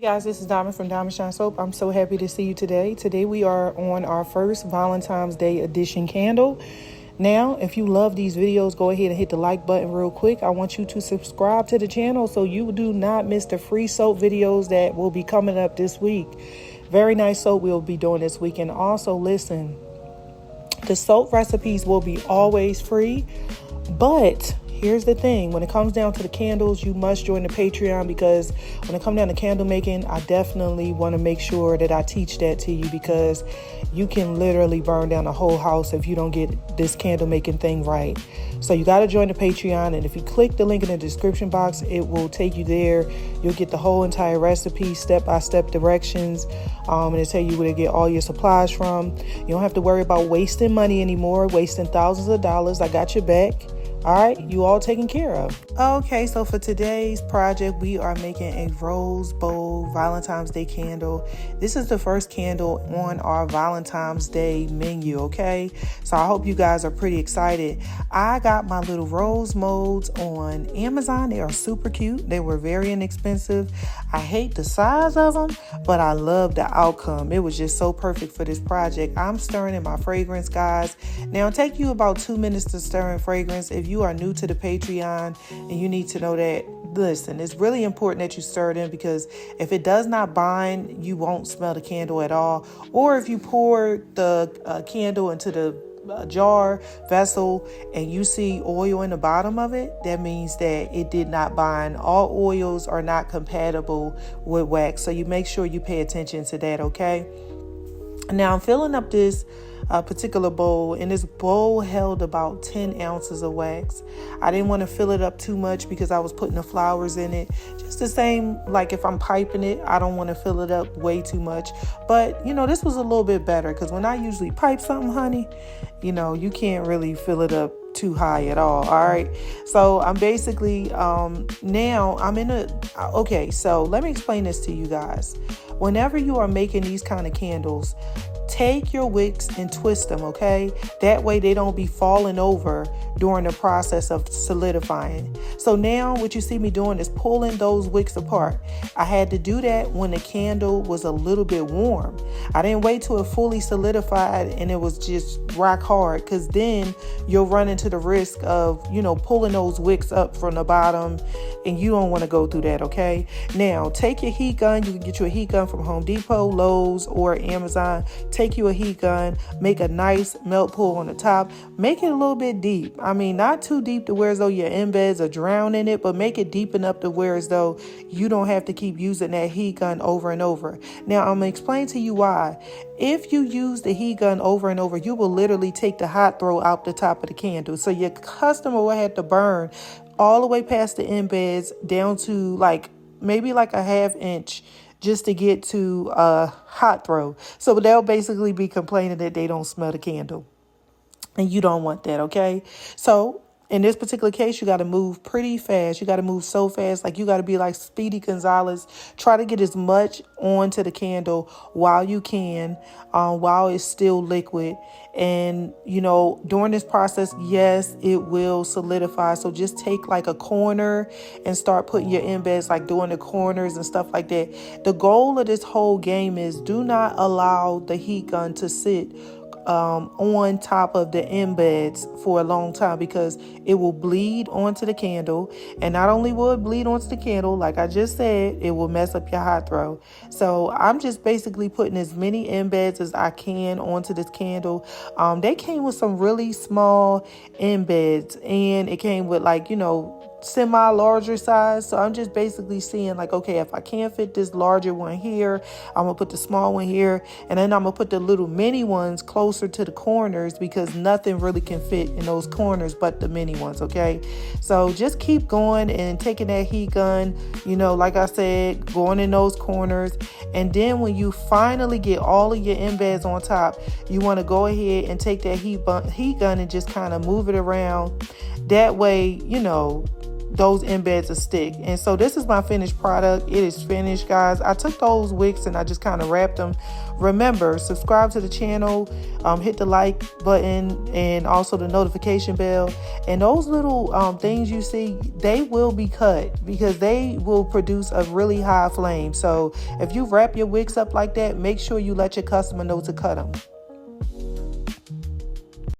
Hey guys, this is Diamond from Diamond Shine Soap. I'm so happy to see you today. Today we are on our first Valentine's Day edition candle. Now, if you love these videos, go ahead and hit the like button real quick. I want you to subscribe to the channel so you do not miss the free soap videos that will be coming up this week. Very nice soap we'll be doing this week. And also listen, the soap recipes will be always free, but here's the thing. When it comes down to the candles, you must join the Patreon, because when it comes down to candle making, I definitely want to make sure that I teach that to you, because you can literally burn down a whole house if you don't get this candle making thing right. So you got to join the Patreon, and if you click the link in the description box, it will take you there. You'll get the whole entire recipe, step-by-step directions, and it'll tell you where to get all your supplies from. You don't have to worry about wasting money anymore, wasting thousands of dollars. I got your back. All right, you all taken care of. Okay, so for today's project, we are making a rose bowl Valentine's Day candle. This is the first candle on our Valentine's Day menu, okay? So I hope you guys are pretty excited. I got my little rose molds on Amazon. They are super cute. They were very inexpensive. I hate the size of them, but I love the outcome. It was just so perfect for this project. I'm stirring in my fragrance, guys. Now, it'll take you about 2 minutes to stir in fragrance. If you are new to the Patreon and you need to know that, listen, it's really important that you stir it in, because if it does not bind, you won't smell the candle at all. Or if you pour the candle into the jar vessel and you see oil in the bottom of it, that means that it did not bind. All oils are not compatible with wax, so you make sure you pay attention to that, okay? Now I'm filling up this particular bowl, and this bowl held about 10 ounces of wax. I didn't want to fill it up too much because I was putting the flowers in it. Just the same, like if I'm piping it, I don't want to fill it up way too much. But, you know, this was a little bit better, because when I usually pipe something, honey, you know, you can't really fill it up too high at all right? So I'm basically, now I'm in okay, so let me explain this to you guys. Whenever you are making these kind of candles, take your wicks and twist them, okay? That way they don't be falling over during the process of solidifying. So now what you see me doing is pulling those wicks apart. I had to do that when the candle was a little bit warm. I didn't wait till it fully solidified and it was just rock hard, because then you'll run into the risk of, you know, pulling those wicks up from the bottom, and you don't want to go through that, okay? Now, take your heat gun. You can get you a heat gun from Home Depot, Lowe's, or Amazon. Take you a heat gun, make a nice melt pool on the top, make it a little bit deep. I mean, not too deep to where as though your embeds are drowning in it, but make it deep enough to where as though you don't have to keep using that heat gun over and over. Now, I'm going to explain to you why. If you use the heat gun over and over, you will literally take the hot throw out the top of the candle. So your customer will have to burn all the way past the embeds down to maybe a ½ inch just to get to a hot throw. So they'll basically be complaining that they don't smell the candle. And you don't want that, okay? So in this particular case, you got to move pretty fast. You got to move so fast. Like, you got to be like Speedy Gonzalez. Try to get as much onto the candle while you can, while it's still liquid. And, you know, during this process, yes, it will solidify. So just take like a corner and start putting your embeds, like doing the corners and stuff like that. The goal of this whole game is do not allow the heat gun to sit on top of the embeds for a long time, because it will bleed onto the candle. And not only will it bleed onto the candle, like I just said, it will mess up your hot throw. So I'm just basically putting as many embeds as I can onto this candle. They came with some really small embeds, and it came with semi-larger size. So I'm just basically seeing okay, if I can't fit this larger one here, I'm gonna put the small one here, and then I'm gonna put the little mini ones closer to the corners, because nothing really can fit in those corners but the mini ones, okay? So just keep going and taking that heat gun, like I said, going in those corners. And then when you finally get all of your embeds on top, you want to go ahead and take that heat gun and just kind of move it around. That way, those embeds will stick. And so this is my finished product. It is finished, guys. I took those wicks and I just kind of wrapped them. Remember, subscribe to the channel, hit the like button and also the notification bell. And those little things you see, they will be cut because they will produce a really high flame. So if you wrap your wicks up like that, make sure you let your customer know to cut them.